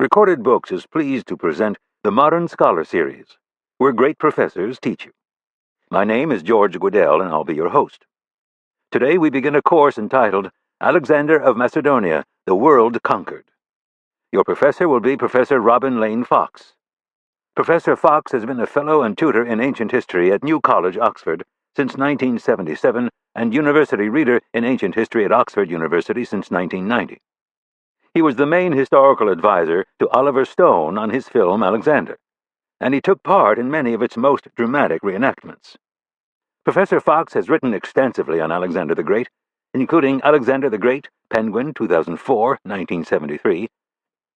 Recorded Books is pleased to present the Modern Scholar Series, where great professors teach you. My name is George Guedel, and I'll be your host. Today we begin a course entitled Alexander of Macedonia, the World Conquered. Your professor will be Professor Robin Lane Fox. Professor Fox has been a fellow and tutor in ancient history at New College, Oxford, since 1977, and university reader in ancient history at Oxford University since 1990. He was the main historical advisor to Oliver Stone on his film Alexander, and he took part in many of its most dramatic reenactments. Professor Fox has written extensively on Alexander the Great, including Alexander the Great, Penguin, 2004, 1973,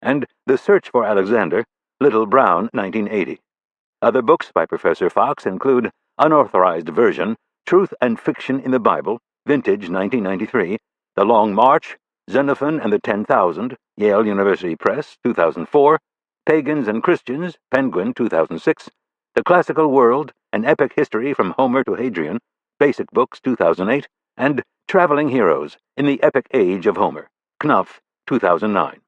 and The Search for Alexander, Little Brown, 1980. Other books by Professor Fox include Unauthorized Version, Truth and Fiction in the Bible, Vintage, 1993, The Long March, Xenophon and the 10,000, Yale University Press, 2004, Pagans and Christians, Penguin, 2006, The Classical World, An Epic History from Homer to Hadrian, Basic Books, 2008, and Traveling Heroes in the Epic Age of Homer, Knopf, 2009.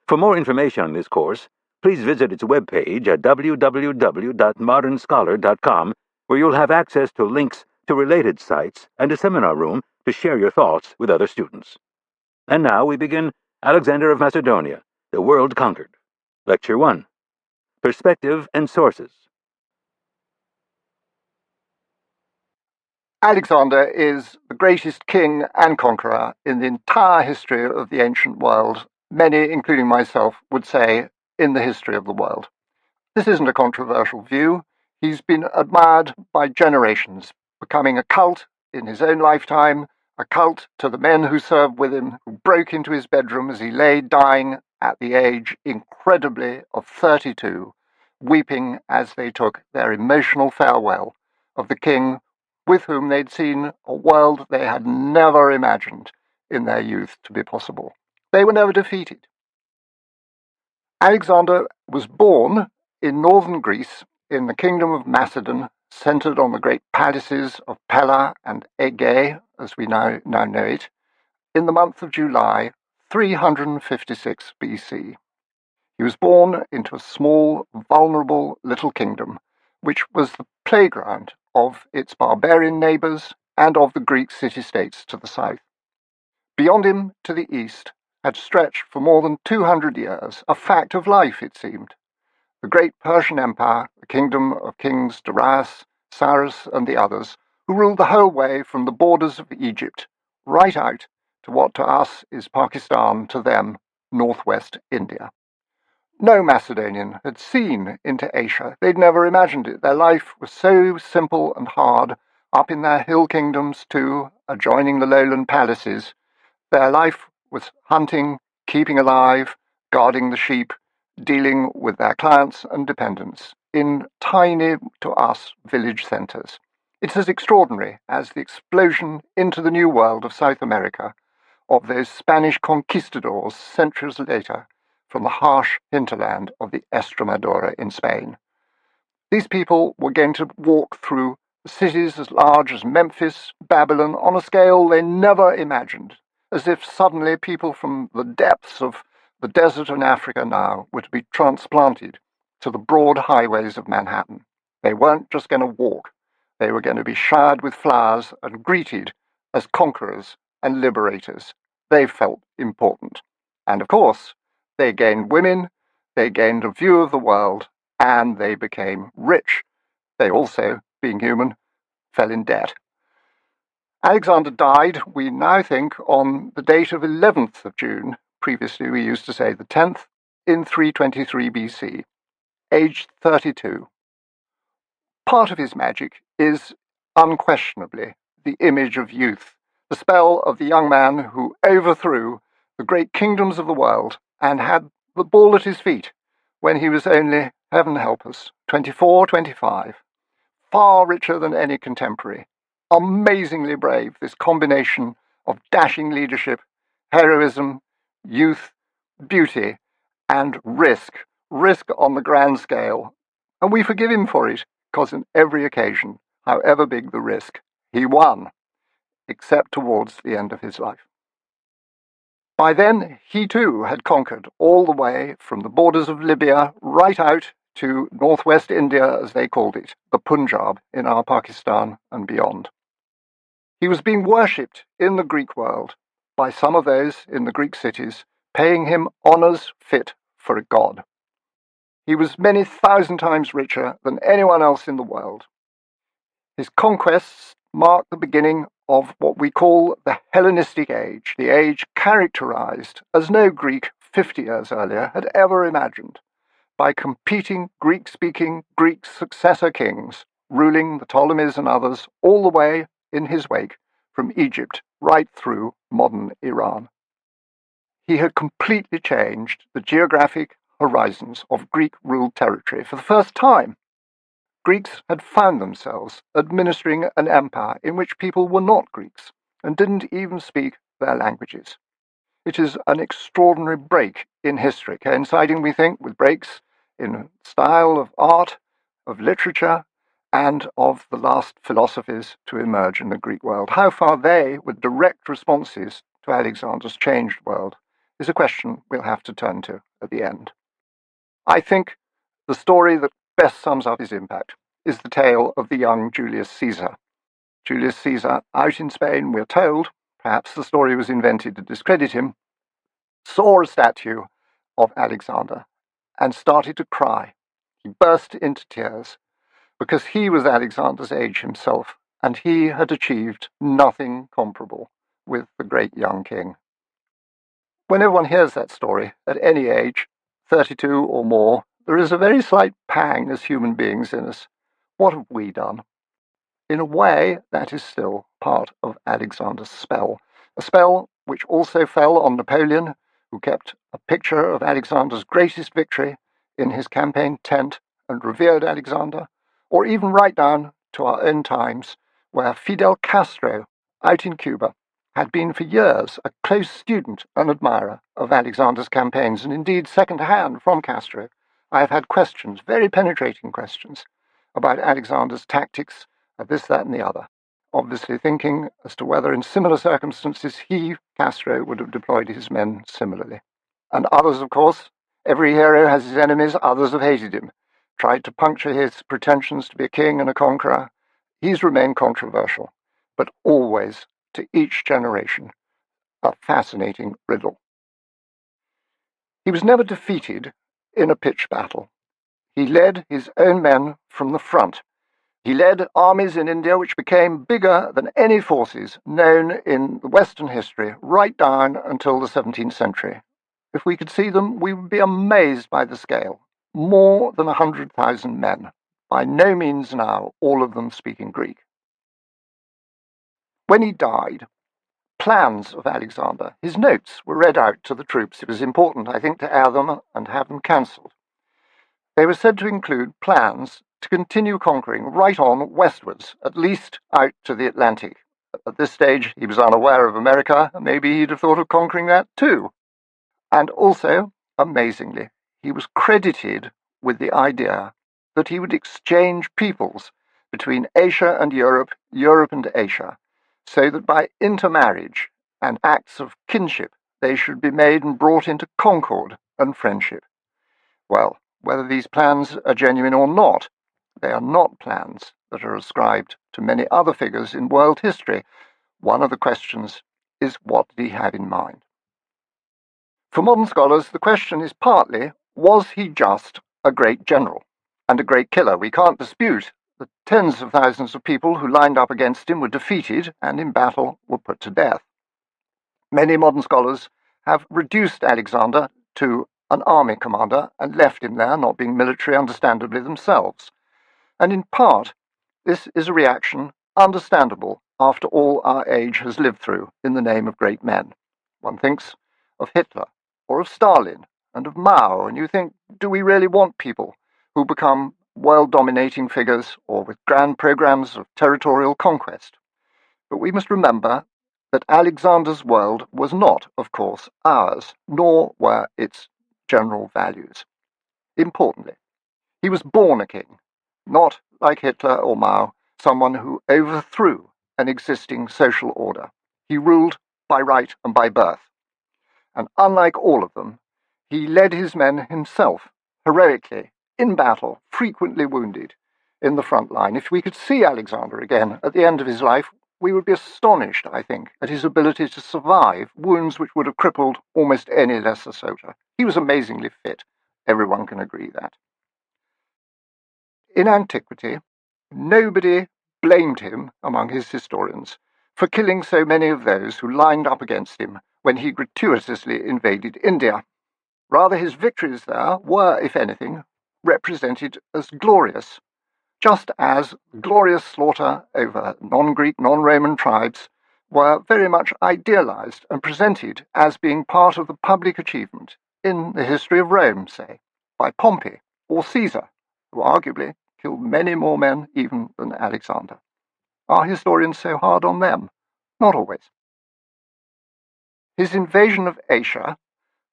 For more information on this course, please visit its webpage at www.modernscholar.com, where you'll have access to links to related sites and a seminar room to share your thoughts with other students. And now we begin Alexander of Macedonia, the World Conquered. Lecture 1. Perspective and Sources. Alexander is the greatest king and conqueror in the entire history of the ancient world. Many, including myself, would say in the history of the world. This isn't a controversial view. He's been admired by generations, becoming a cult in his own lifetime, a cult to the men who served with him, who broke into his bedroom as he lay dying at the age, incredibly, of 32, weeping as they took their emotional farewell of the king with whom they'd seen a world they had never imagined in their youth to be possible. They were never defeated. Alexander was born in northern Greece in the kingdom of Macedon, centered on the great palaces of Pella and Aegae, as we now know it, in the month of July, 356 BC. He was born into a small, vulnerable little kingdom, which was the playground of its barbarian neighbors and of the Greek city-states to the south. Beyond him, to the east, had stretched for more than 200 years, a fact of life, it seemed, the great Persian Empire, the kingdom of kings Darius, Cyrus, and the others, who ruled the whole way from the borders of Egypt right out to what to us is Pakistan, to them northwest India. No Macedonian had seen into Asia. They'd never imagined it. Their life was so simple and hard, up in their hill kingdoms too, adjoining the lowland palaces. Their life was hunting, keeping alive, guarding the sheep, dealing with their clients and dependents in tiny, to us, village centres. It's as extraordinary as the explosion into the new world of South America of those Spanish conquistadors centuries later from the harsh hinterland of the Estremadura in Spain. These people were going to walk through cities as large as Memphis, Babylon, on a scale they never imagined, as if suddenly people from the depths of the desert in Africa now were to be transplanted to the broad highways of Manhattan. They weren't just going to walk. They were going to be showered with flowers and greeted as conquerors and liberators. They felt important. And of course, they gained women, they gained a view of the world, and they became rich. They also, being human, fell in debt. Alexander died, we now think, on the date of 11th of June. Previously we used to say the 10th, in 323 BC, aged 32. Part of his magic is unquestionably the image of youth, the spell of the young man who overthrew the great kingdoms of the world and had the ball at his feet when he was only, heaven help us, 24, 25, far richer than any contemporary. Amazingly brave, this combination of dashing leadership, heroism, youth, beauty, and risk on the grand scale. And we forgive him for it, because on every occasion, however big the risk, he won, except towards the end of his life. By then, he too had conquered all the way from the borders of Libya right out to northwest India, as they called it, the Punjab in our Pakistan and beyond. He was being worshipped in the Greek world by some of those in the Greek cities, paying him honours fit for a god. He was many thousand times richer than anyone else in the world. His conquests marked the beginning of what we call the Hellenistic age, the age characterized, as no Greek 50 years earlier had ever imagined, by competing Greek-speaking Greek successor kings ruling the Ptolemies and others all the way in his wake from Egypt right through modern Iran. He had completely changed the geographic horizons of Greek-ruled territory for the first time. Greeks had found themselves administering an empire in which people were not Greeks and didn't even speak their languages. It is an extraordinary break in history, coinciding, we think, with breaks in style of art, of literature, and of the last philosophies to emerge in the Greek world. How far they were direct responses to Alexander's changed world is a question we'll have to turn to at the end. I think the story that best sums up his impact is the tale of the young Julius Caesar. Julius Caesar, out in Spain, we're told, perhaps the story was invented to discredit him, saw a statue of Alexander and started to cry. He burst into tears because he was Alexander's age himself, and he had achieved nothing comparable with the great young king. Whenever one hears that story, at any age, 32 or more, there is a very slight pang as human beings in us. What have we done? In a way, that is still part of Alexander's spell, a spell which also fell on Napoleon, who kept a picture of Alexander's greatest victory in his campaign tent and revered Alexander, or even right down to our own times, where Fidel Castro, out in Cuba, had been for years a close student and admirer of Alexander's campaigns, and indeed second-hand from Castro, I have had questions, very penetrating questions, about Alexander's tactics, this, that, and the other, obviously thinking as to whether in similar circumstances he, Castro, would have deployed his men similarly. And others, of course, every hero has his enemies, others have hated him, tried to puncture his pretensions to be a king and a conqueror. He's remained controversial, but always, to each generation, a fascinating riddle. He was never defeated in a pitched battle. He led his own men from the front. He led armies in India which became bigger than any forces known in Western history right down until the 17th century. If we could see them, we would be amazed by the scale. More than 100,000 men, by no means now all of them speaking Greek. When he died, plans of Alexander, his notes, were read out to the troops. It was important, I think, to air them and have them cancelled. They were said to include plans to continue conquering right on westwards, at least out to the Atlantic. At this stage, he was unaware of America. Maybe he'd have thought of conquering that too. And also, amazingly, he was credited with the idea that he would exchange peoples between Asia and Europe, Europe and Asia, so that by intermarriage and acts of kinship they should be made and brought into concord and friendship. Well, whether these plans are genuine or not, they are not plans that are ascribed to many other figures in world history. One of the questions is, what did he have in mind? For modern scholars, the question is partly, was he just a great general and a great killer? We can't dispute that tens of thousands of people who lined up against him were defeated and in battle were put to death. Many modern scholars have reduced Alexander to an army commander and left him there, not being military understandably themselves. And in part, this is a reaction understandable after all our age has lived through in the name of great men. One thinks of Hitler or of Stalin and of Mao, and you think, do we really want people who become world-dominating figures or with grand programs of territorial conquest? But we must remember that Alexander's world was not, of course, ours, nor were its general values. Importantly, he was born a king, not, like Hitler or Mao, someone who overthrew an existing social order. He ruled by right and by birth. And unlike all of them, he led his men himself, heroically, in battle, frequently wounded, in the front line. If we could see Alexander again at the end of his life, we would be astonished, I think, at his ability to survive wounds which would have crippled almost any lesser soldier. He was amazingly fit. Everyone can agree that. In antiquity, nobody blamed him among his historians for killing so many of those who lined up against him when he gratuitously invaded India. Rather, his victories there were, if anything, represented as glorious, just as glorious slaughter over non-Greek, non-Roman tribes were very much idealized and presented as being part of the public achievement in the history of Rome, say, by Pompey or Caesar, who arguably killed many more men even than Alexander. Are historians so hard on them? Not always. His invasion of Asia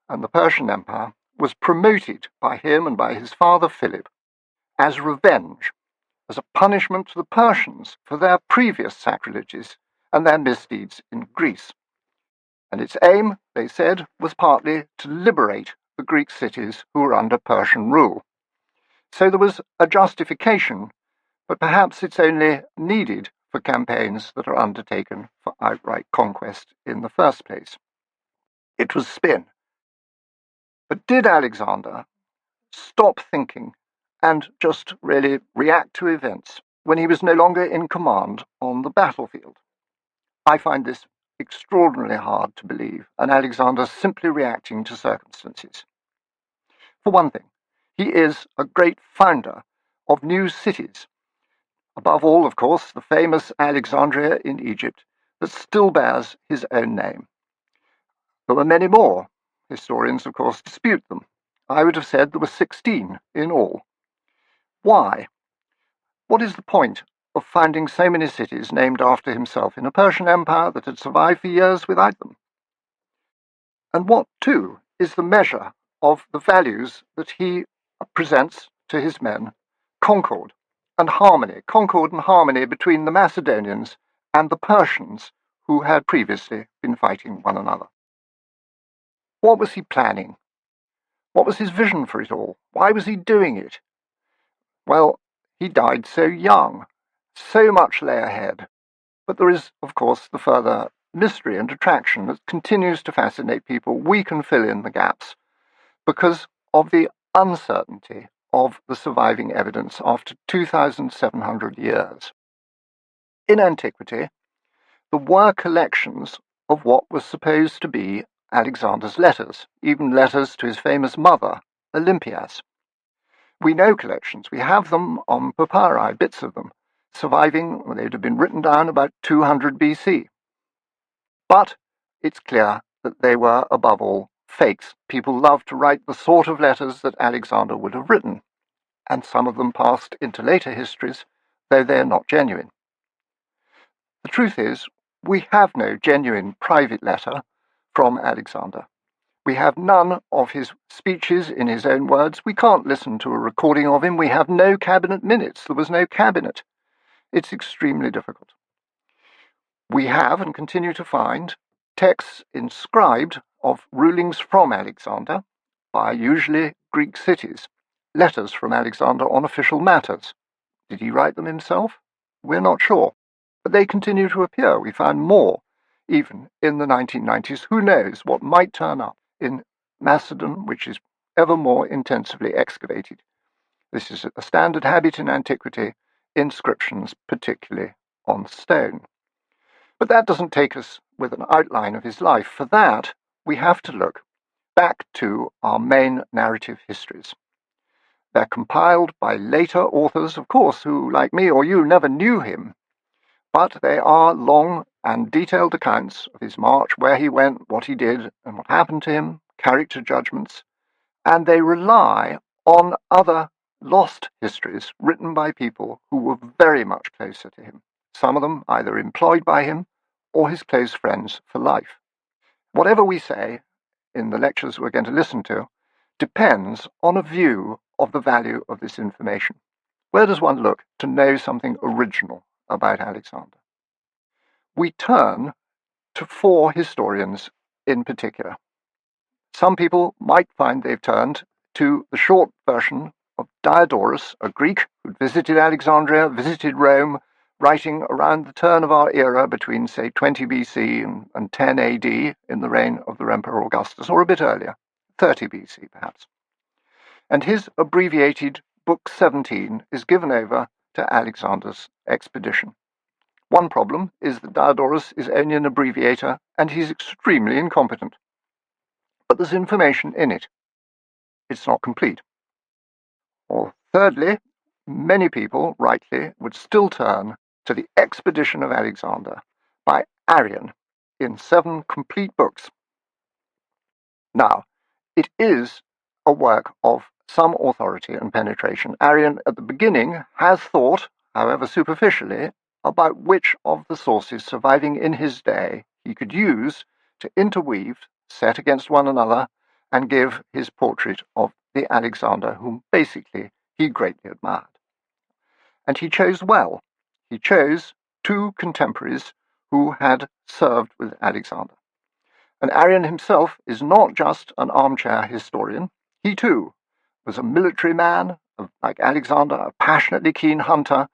and the Persian Empire was promoted by him and by his father Philip as revenge, as a punishment to the Persians for their previous sacrileges and their misdeeds in Greece. And its aim, they said, was partly to liberate the Greek cities who were under Persian rule. So there was a justification, but perhaps it's only needed for campaigns that are undertaken for outright conquest in the first place. It was spin. But did Alexander stop thinking and just really react to events when he was no longer in command on the battlefield? I find this extraordinarily hard to believe, and Alexander simply reacting to circumstances. For one thing, he is a great founder of new cities. Above all, of course, the famous Alexandria in Egypt that still bears his own name. There were many more. Historians, of course, dispute them. I would have said there were 16 in all. Why? What is the point of founding so many cities named after himself in a Persian empire that had survived for years without them? And what, too, is the measure of the values that he presents to his men? Concord and harmony between the Macedonians and the Persians who had previously been fighting one another. What was he planning? What was his vision for it all? Why was he doing it? Well, he died so young. So much lay ahead. But there is, of course, the further mystery and attraction that continues to fascinate people. We can fill in the gaps because of the uncertainty of the surviving evidence after 2,700 years. In antiquity, there were collections of what was supposed to be Alexander's letters, even letters to his famous mother, Olympias. We know collections. We have them on papyri, bits of them, surviving. They'd have been written down about 200 BC. But it's clear that they were, above all, fakes. People loved to write the sort of letters that Alexander would have written, and some of them passed into later histories, though they're not genuine. The truth is, we have no genuine private letter from Alexander. We have none of his speeches in his own words. We can't listen to a recording of him. We have no cabinet minutes. There was no cabinet. It's extremely difficult. We have and continue to find texts inscribed of rulings from Alexander by usually Greek cities, letters from Alexander on official matters. Did he write them himself? We're not sure. But they continue to appear. We found more, even in the 1990s. Who knows what might turn up in Macedon, which is ever more intensively excavated. This is a standard habit in antiquity, inscriptions, particularly on stone. But that doesn't take us with an outline of his life. For that, we have to look back to our main narrative histories. They're compiled by later authors, of course, who, like me or you, never knew him. But they are long and detailed accounts of his march, where he went, what he did, and what happened to him, character judgments, and they rely on other lost histories written by people who were very much closer to him, some of them either employed by him or his close friends for life. Whatever we say in the lectures we're going to listen to depends on a view of the value of this information. Where does one look to know something original about Alexander? We turn to 4 historians in particular. Some people might find they've turned to the short version of Diodorus, a Greek who'd visited Alexandria, visited Rome, writing around the turn of our era between, say, 20 BC and 10 AD in the reign of the Emperor Augustus, or a bit earlier, 30 BC perhaps. And his abbreviated Book 17 is given over to Alexander's expedition. One problem is that Diodorus is only an abbreviator and he's extremely incompetent. But there's information in it. It's not complete. Or thirdly, many people, rightly, would still turn to the expedition of Alexander by Arrian in 7 complete books. Now, it is a work of some authority and penetration. Arrian, at the beginning, has thought, however superficially, about which of the sources surviving in his day he could use to interweave, set against one another, and give his portrait of the Alexander whom basically he greatly admired. And he chose well. He chose 2 contemporaries who had served with Alexander. And Arrian himself is not just an armchair historian. He too was a military man, like Alexander, a passionately keen hunter.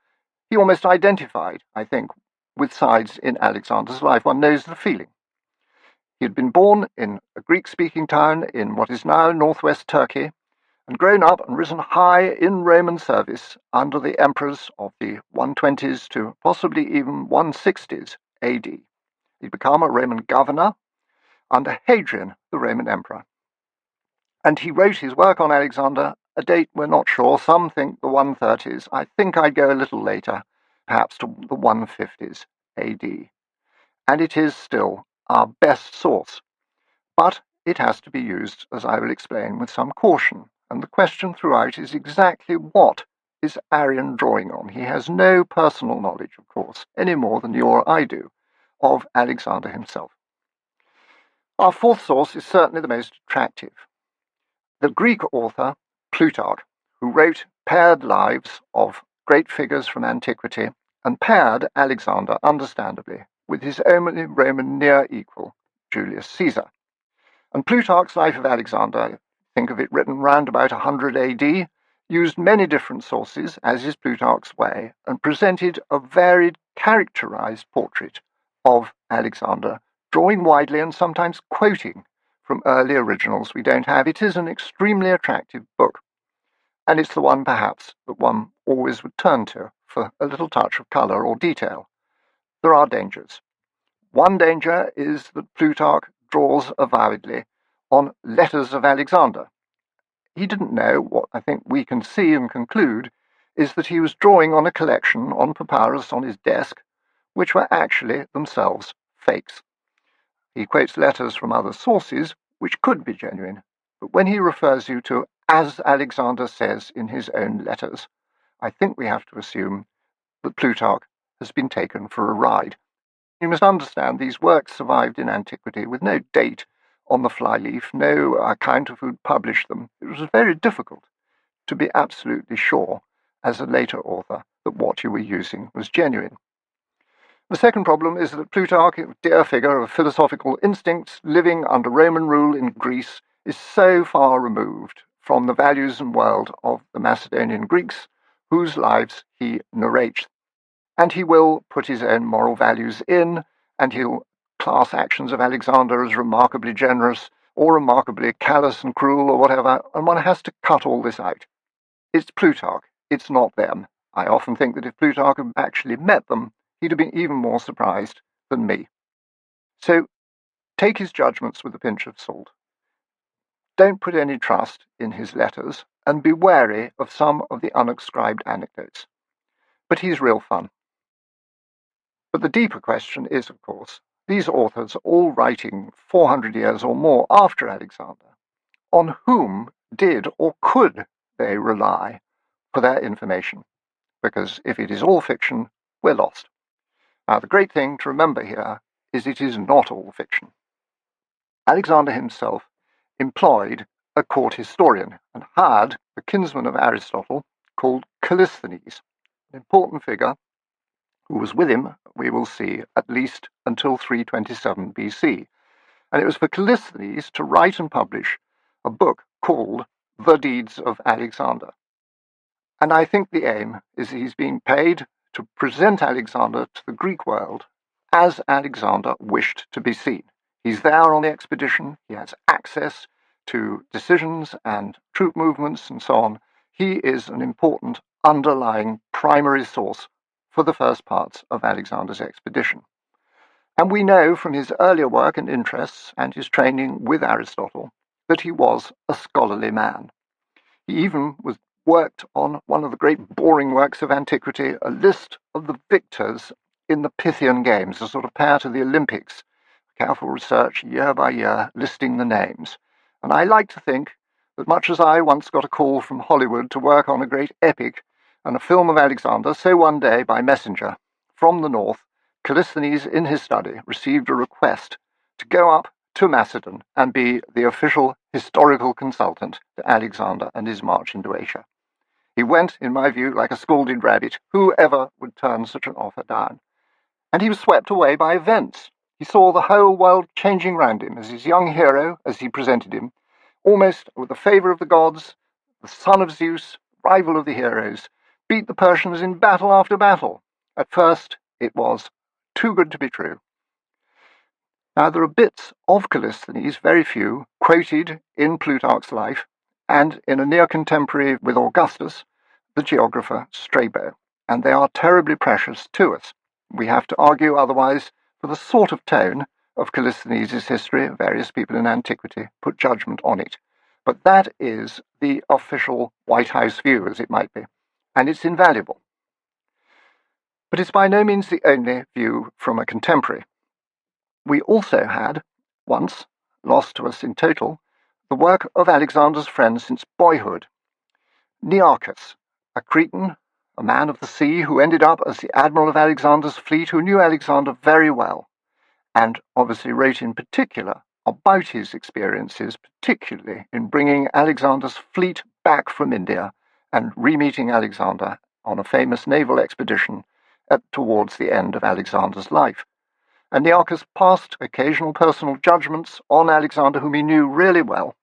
He almost identified, I think, with sides in Alexander's life. One knows the feeling. He had been born in a Greek-speaking town in what is now northwest Turkey, and grown up and risen high in Roman service under the emperors of the 120s to possibly even 160s AD. He'd become a Roman governor under Hadrian, the Roman emperor. And he wrote his work on Alexander, a date we're not sure. Some think the 130s. I think I'd go a little later, perhaps to the 150s AD. And it is still our best source. But it has to be used, as I will explain, with some caution. And the question throughout is exactly what is Arrian drawing on? He has no personal knowledge, of course, any more than you or I do, of Alexander himself. Our fourth source is certainly the most attractive. The Greek author Plutarch, who wrote paired lives of great figures from antiquity, and paired Alexander, understandably, with his only Roman near equal, Julius Caesar. And Plutarch's Life of Alexander, think of it written round about 100 AD, used many different sources, as is Plutarch's way, and presented a varied, characterized portrait of Alexander, drawing widely and sometimes quoting from early originals we don't have. It is an extremely attractive book, and it's the one perhaps that one always would turn to for a little touch of colour or detail. There are dangers. One danger is that Plutarch draws avowedly on letters of Alexander. He didn't know. What I think we can see and conclude is that he was drawing on a collection on papyrus on his desk, which were actually themselves fakes. He quotes letters from other sources, which could be genuine, but when he refers you to "as Alexander says in his own letters," I think we have to assume that Plutarch has been taken for a ride. You must understand these works survived in antiquity with no date on the flyleaf, no account of who'd published them. It was very difficult to be absolutely sure, as a later author, that what you were using was genuine. The second problem is that Plutarch, a dear figure of philosophical instincts living under Roman rule in Greece, is so far removed from the values and world of the Macedonian Greeks, whose lives he narrates. And he will put his own moral values in, and he'll class actions of Alexander as remarkably generous, or remarkably callous and cruel, or whatever, and one has to cut all this out. It's Plutarch, it's not them. I often think that if Plutarch had actually met them, he'd have been even more surprised than me. So take his judgments with a pinch of salt. Don't put any trust in his letters, and be wary of some of the unascribed anecdotes. But he's real fun. But the deeper question is, of course, these authors are all writing 400 years or more after Alexander. On whom did or could they rely for their information? Because if it is all fiction, we're lost. Now, the great thing to remember here is it is not all fiction. Alexander himself employed a court historian and hired the kinsman of Aristotle called Callisthenes, an important figure who was with him, we will see, at least until 327 BC. and it was for Callisthenes to write and publish a book called The Deeds of Alexander. And I think the aim is he's being paid to present Alexander to the Greek world as Alexander wished to be seen. He's there on the expedition, he has access to decisions and troop movements and so on. He is an important underlying primary source for the first parts of Alexander's expedition. And we know from his earlier work and interests and his training with Aristotle that he was a scholarly man. He even worked on one of the great boring works of antiquity, a list of the victors in the Pythian Games, a sort of pair to the Olympics. Careful research year by year, listing the names. And I like to think that much as I once got a call from Hollywood to work on a great epic and a film of Alexander, so one day by messenger from the north, Callisthenes in his study received a request to go up to Macedon and be the official historical consultant to Alexander and his march into Asia. He went, in my view, like a scalded rabbit. Whoever would turn such an offer down? And he was swept away by events. He saw the whole world changing round him as his young hero, as he presented him, almost with the favour of the gods, the son of Zeus, rival of the heroes, beat the Persians in battle after battle. At first, it was too good to be true. Now, there are bits of Callisthenes, very few, quoted in Plutarch's Life, and in a near contemporary with Augustus, the geographer Strabo, and they are terribly precious to us. We have to argue otherwise for the sort of tone of Callisthenes' history. Various people in antiquity put judgment on it. But that is the official White House view, as it might be, and it's invaluable. But it's by no means the only view from a contemporary. We also had, once, lost to us in total, the work of Alexander's friend since boyhood, Nearchus, a Cretan, a man of the sea who ended up as the admiral of Alexander's fleet, who knew Alexander very well, and obviously wrote in particular about his experiences, particularly in bringing Alexander's fleet back from India and re-meeting Alexander on a famous naval expedition towards the end of Alexander's life. And Nearchus passed occasional personal judgments on Alexander, whom he knew really well,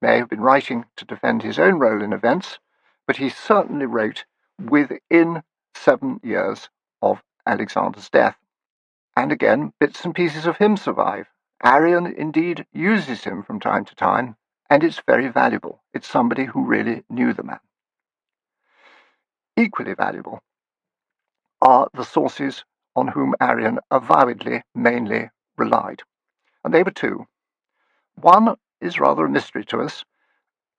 may have been writing to defend his own role in events, but he certainly wrote within 7 years of Alexander's death. And again, bits and pieces of him survive. Arrian indeed uses him from time to time, and it's very valuable. It's somebody who really knew the man. Equally valuable are the sources on whom Arrian avowedly mainly relied. And they were two. One is rather a mystery to us,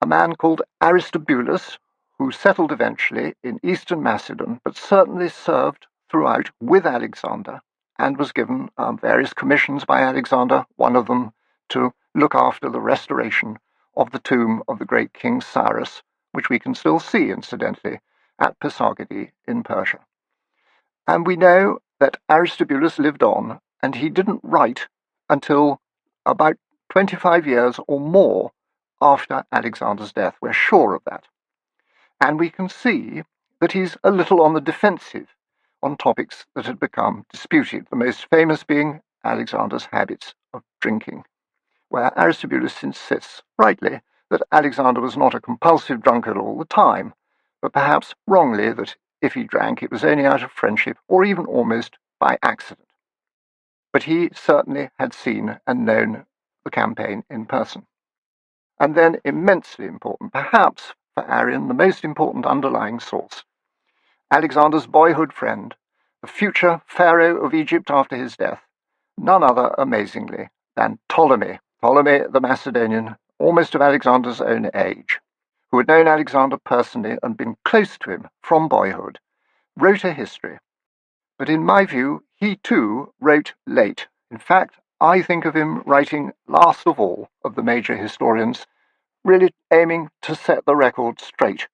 a man called Aristobulus, who settled eventually in eastern Macedon, but certainly served throughout with Alexander, and was given various commissions by Alexander, one of them to look after the restoration of the tomb of the great king Cyrus, which we can still see, incidentally, at Pasargadae in Persia. And we know that Aristobulus lived on, and he didn't write until about 25 years or more after Alexander's death. We're sure of that. And we can see that he's a little on the defensive on topics that had become disputed, the most famous being Alexander's habits of drinking, where Aristobulus insists, rightly, that Alexander was not a compulsive drunkard all the time, but perhaps wrongly that if he drank it was only out of friendship or even almost by accident. But he certainly had seen and known the campaign in person. And then, immensely important, perhaps for Arrian, the most important underlying source, Alexander's boyhood friend, the future pharaoh of Egypt after his death, none other, amazingly, than Ptolemy the Macedonian, almost of Alexander's own age, who had known Alexander personally and been close to him from boyhood, wrote a history. But in my view, he too wrote late. In fact, I think of him writing last of all of the major historians, really aiming to set the record straight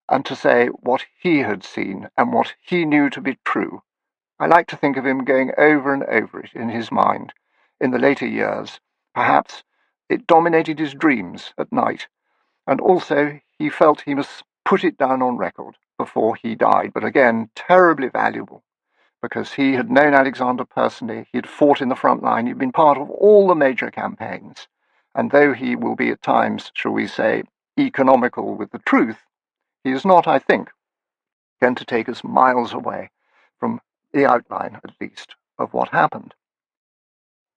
and to say what he had seen and what he knew to be true. I like to think of him going over and over it in his mind in the later years. Perhaps it dominated his dreams at night, and also he felt he must put it down on record before he died. But again, terribly valuable, because he had known Alexander personally, he had fought in the front line, he'd been part of all the major campaigns, and though he will be at times, shall we say, economical with the truth, he is not, I think, going to take us miles away from the outline, at least, of what happened.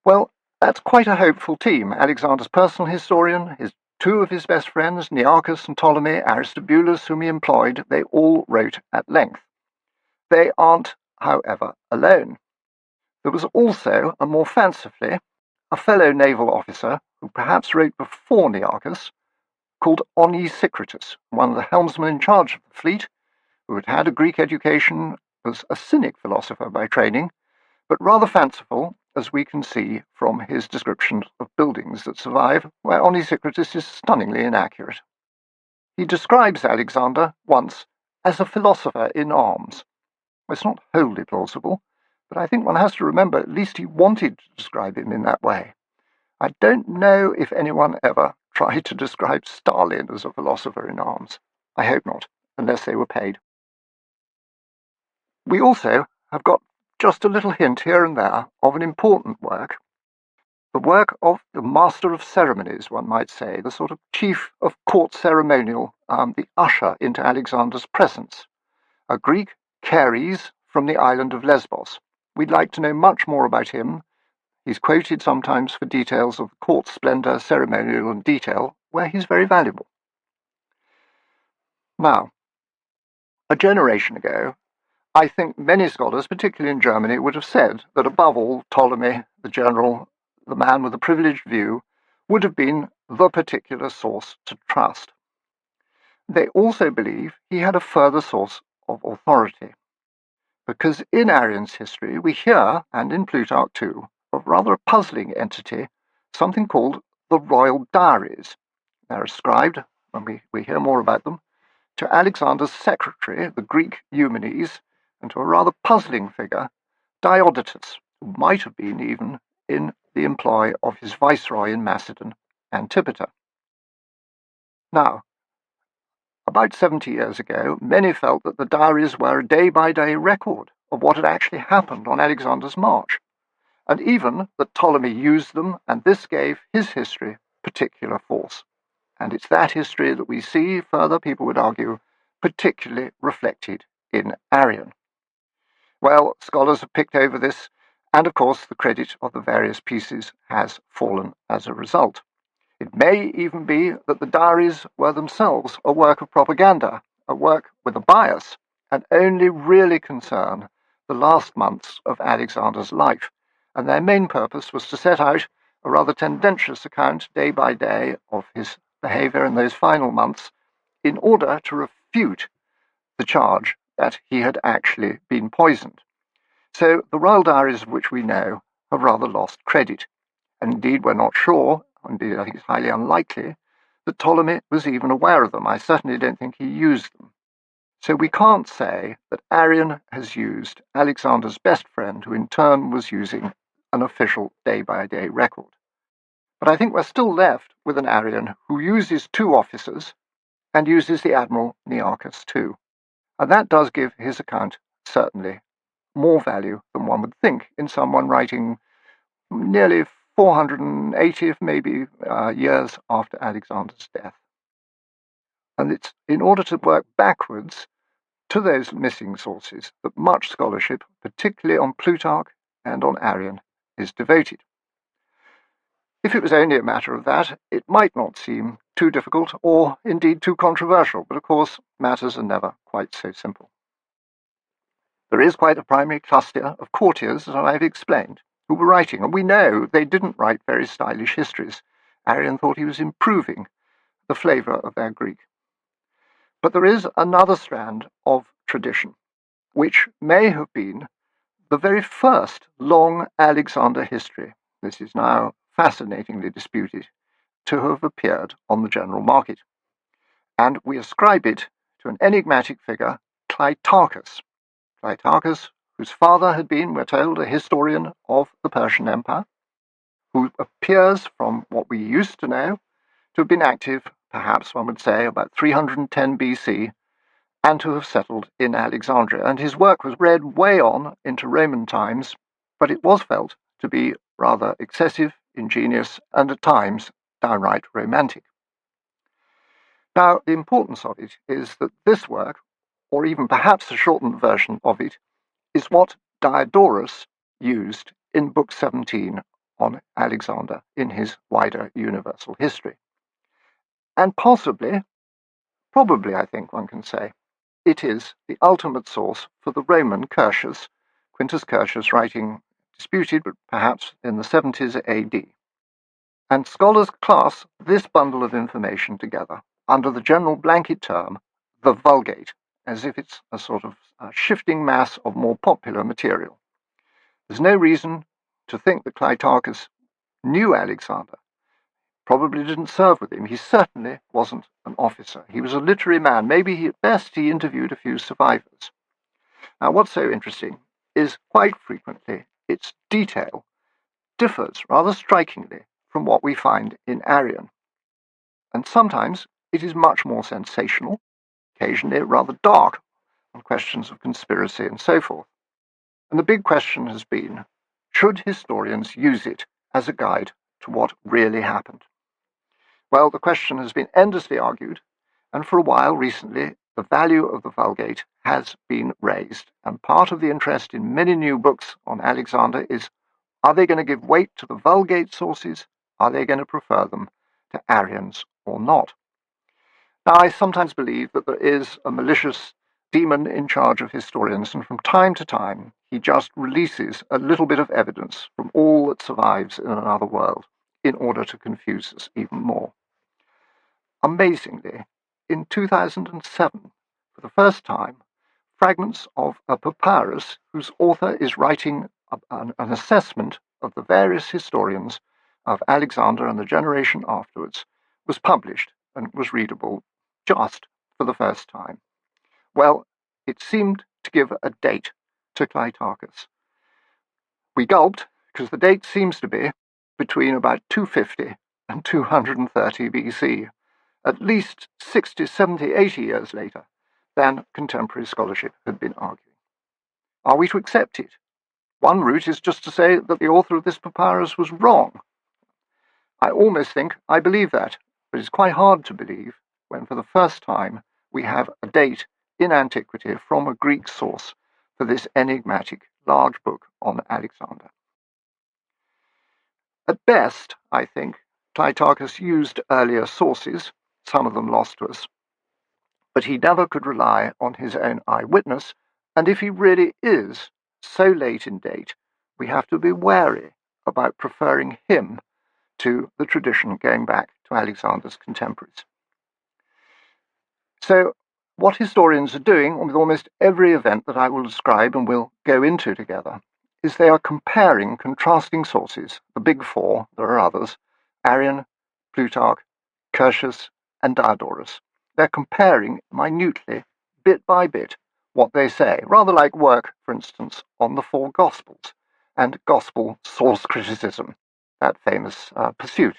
Well, that's quite a hopeful team. Alexander's personal historian, two of his best friends, Nearchus and Ptolemy, Aristobulus, whom he employed, they all wrote at length. They aren't, however, alone. There was also, and more fancifully, a fellow naval officer who perhaps wrote before Nearchus, called Onesicritus, one of the helmsmen in charge of the fleet, who had had a Greek education, was a Cynic philosopher by training, but rather fanciful, as we can see from his description of buildings that survive, where Onesicritus is stunningly inaccurate. He describes Alexander once as a philosopher in arms. It's not wholly plausible, but I think one has to remember at least he wanted to describe him in that way. I don't know if anyone ever tried to describe Stalin as a philosopher in arms. I hope not, unless they were paid. We also have got just a little hint here and there of an important work, the work of the master of ceremonies, one might say, the sort of chief of court ceremonial, the usher into Alexander's presence, a Greek Chares from the island of Lesbos. We'd like to know much more about him. He's quoted sometimes for details of court splendor, ceremonial and detail, where he's very valuable. Now, a generation ago, I think many scholars, particularly in Germany, would have said that above all, Ptolemy, the general, the man with a privileged view, would have been the particular source to trust. They also believe he had a further source of authority, because in Arrian's history we hear, and in Plutarch too, of rather a puzzling entity, something called the royal diaries. They're ascribed, when we hear more about them, to Alexander's secretary, the Greek Eumenes, and to a rather puzzling figure, Diodotus, who might have been even in the employ of his viceroy in Macedon, Antipater. Now, about 70 years ago, many felt that the diaries were a day-by-day record of what had actually happened on Alexander's march, and even that Ptolemy used them, and this gave his history particular force. And it's that history that we see, further, people would argue, particularly reflected in Arrian. Well, scholars have picked over this, and of course the credit of the various pieces has fallen as a result. It may even be that the diaries were themselves a work of propaganda, a work with a bias, and only really concern the last months of Alexander's life, and their main purpose was to set out a rather tendentious account day by day of his behavior in those final months in order to refute the charge that he had actually been poisoned. So the royal diaries of which we know have rather lost credit, and indeed we're not sure, indeed I think it's highly unlikely, that Ptolemy was even aware of them. I certainly don't think he used them. So we can't say that Arrian has used Alexander's best friend, who in turn was using an official day-by-day record. But I think we're still left with an Arrian who uses two officers and uses the Admiral Nearchus too. And that does give his account certainly more value than one would think in someone writing nearly 480, maybe, years after Alexander's death. And it's in order to work backwards to those missing sources that much scholarship, particularly on Plutarch and on Arrian, is devoted. If it was only a matter of that, it might not seem too difficult or indeed too controversial, but of course matters are never quite so simple. There is quite a primary cluster of courtiers, as I've explained, who were writing, and we know they didn't write very stylish histories. Arrian thought he was improving the flavour of their Greek. But there is another strand of tradition, which may have been the very first long Alexander history, this is now fascinatingly disputed, to have appeared on the general market. And we ascribe it to an enigmatic figure, Cleitarchus. Cleitarchus, whose father had been, we're told, a historian of the Persian Empire, who appears, from what we used to know, to have been active, perhaps one would say, about 310 BC, and to have settled in Alexandria, and his work was read way on into Roman times, but it was felt to be rather excessive, ingenious, and at times downright romantic. Now, the importance of it is that this work, or even perhaps a shortened version of it, is what Diodorus used in Book 17 on Alexander in his wider universal history. And possibly, probably I think one can say, it is the ultimate source for the Roman Curtius, Quintus Curtius writing disputed, but perhaps in the 70s AD. And scholars class this bundle of information together under the general blanket term, the Vulgate, as if it's a sort of shifting mass of more popular material. There's no reason to think that Clitarchus knew Alexander. Probably didn't serve with him. He certainly wasn't an officer. He was a literary man. Maybe at best he interviewed a few survivors. Now, what's so interesting is quite frequently its detail differs rather strikingly from what we find in Arrian. And sometimes it is much more sensational, occasionally rather dark, on questions of conspiracy and so forth. And the big question has been, should historians use it as a guide to what really happened? Well, the question has been endlessly argued, and for a while recently, the value of the Vulgate has been raised. And part of the interest in many new books on Alexander is, are they going to give weight to the Vulgate sources? Are they going to prefer them to Arrian's or not? Now, I sometimes believe that there is a malicious demon in charge of historians, and from time to time, he just releases a little bit of evidence from all that survives in another world in order to confuse us even more. Amazingly, in 2007, for the first time, fragments of a papyrus whose author is writing an assessment of the various historians of Alexander and the generation afterwards was published and was readable just for the first time. Well, it seemed to give a date to Clitarchus. We gulped because the date seems to be between about 250 and 230 BC, at least 60, 70, 80 years later than contemporary scholarship had been arguing. Are we to accept it? One route is just to say that the author of this papyrus was wrong. I almost think I believe that, but it's quite hard to believe when for the first time we have a date in antiquity from a Greek source for this enigmatic large book on Alexander. At best, I think, Clitarchus used earlier sources, some of them lost to us, but he never could rely on his own eyewitness, and if he really is so late in date, we have to be wary about preferring him to the tradition going back to Alexander's contemporaries. So, what historians are doing with almost every event that I will describe and will go into together is they are comparing contrasting sources, the big four, there are others, Arrian, Plutarch, Curtius, and Diodorus. They're comparing minutely, bit by bit, what they say, rather like work, for instance, on the four Gospels and gospel source criticism, that famous pursuit.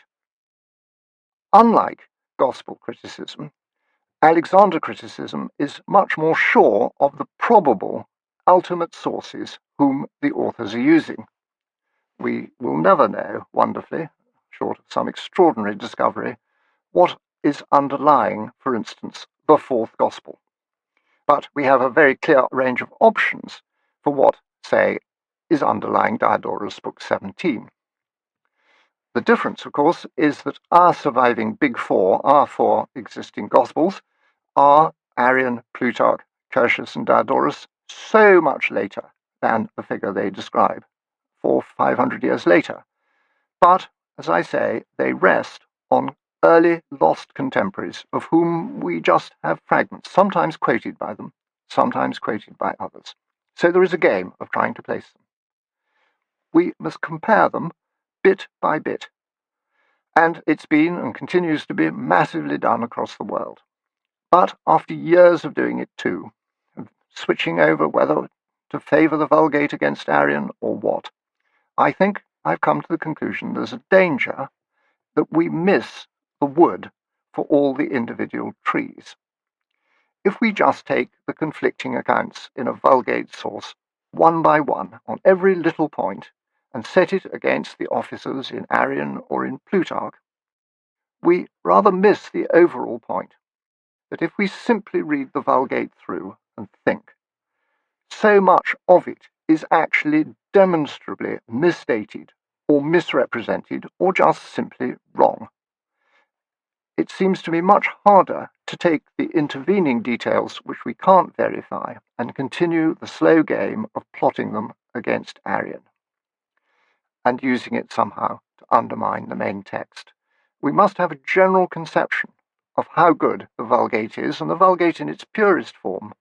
Unlike gospel criticism, Alexander criticism is much more sure of the probable ultimate sources whom the authors are using. We will never know, wonderfully, short of some extraordinary discovery, what is underlying, for instance, the fourth gospel. But we have a very clear range of options for what, say, is underlying Diodorus' Book 17. The difference, of course, is that our surviving big four, our four existing gospels, are Arrian, Plutarch, Curtius, and Diodorus so much later than the figure they describe, 400-500 years later. But, as I say, they rest on early lost contemporaries of whom we just have fragments, sometimes quoted by them, sometimes quoted by others. So there is a game of trying to place them. We must compare them bit by bit, and it's been and continues to be massively done across the world. But after years of doing it too, of switching over whether to favour the Vulgate against Arrian or what, I think I've come to the conclusion there's a danger that we miss the wood for all the individual trees. If we just take the conflicting accounts in a Vulgate source one by one on every little point and set it against the officers in Arrian or in Plutarch, we rather miss the overall point, that if we simply read the Vulgate through and think, so much of it is actually demonstrably misstated or misrepresented or just simply wrong. It seems to me much harder to take the intervening details which we can't verify and continue the slow game of plotting them against Arrian and using it somehow to undermine the main text. We must have a general conception of how good the Vulgate is, and the Vulgate in its purest form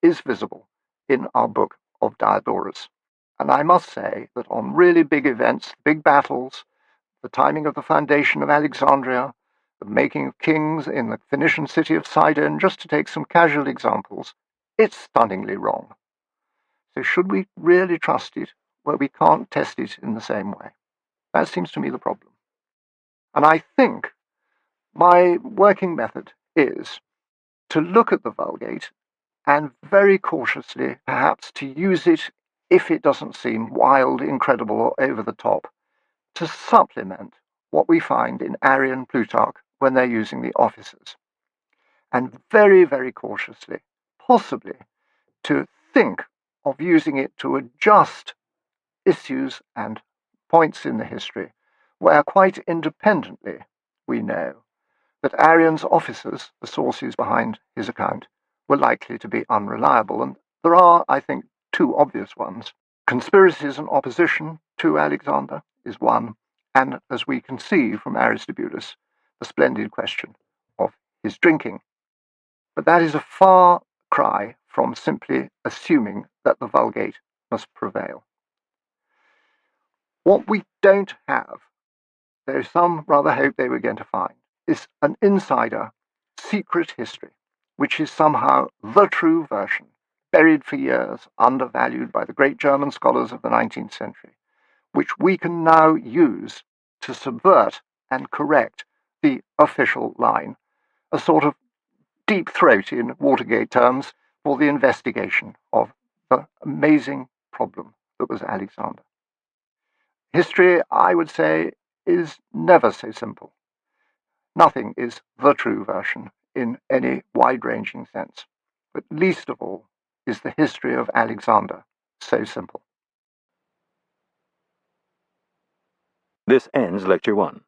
is visible in our book of Diodorus. And I must say that on really big events, big battles, the timing of the foundation of Alexandria, the making of kings in the Phoenician city of Sidon, just to take some casual examples, it's stunningly wrong. So should we really trust it where we can't test it in the same way? That seems to me the problem. And I think my working method is to look at the Vulgate and very cautiously perhaps to use it, if it doesn't seem wild, incredible, or over the top, to supplement what we find in Arrian Plutarch when they're using the officers. And very, very cautiously, possibly, to think of using it to adjust issues and points in the history where quite independently we know that Arrian's officers, the sources behind his account, were likely to be unreliable. And there are, I think, two obvious ones. Conspiracies and opposition to Alexander is one, and as we can see from Aristobulus, the splendid question of his drinking. But that is a far cry from simply assuming that the Vulgate must prevail. What we don't have, though some rather hoped they were going to find, is an insider secret history, which is somehow the true version, buried for years, undervalued by the great German scholars of the 19th century, which we can now use to subvert and correct the official line, a sort of deep throat in Watergate terms for the investigation of the amazing problem that was Alexander. History, I would say, is never so simple. Nothing is the true version in any wide-ranging sense, but least of all is the history of Alexander so simple. This ends Lecture 1.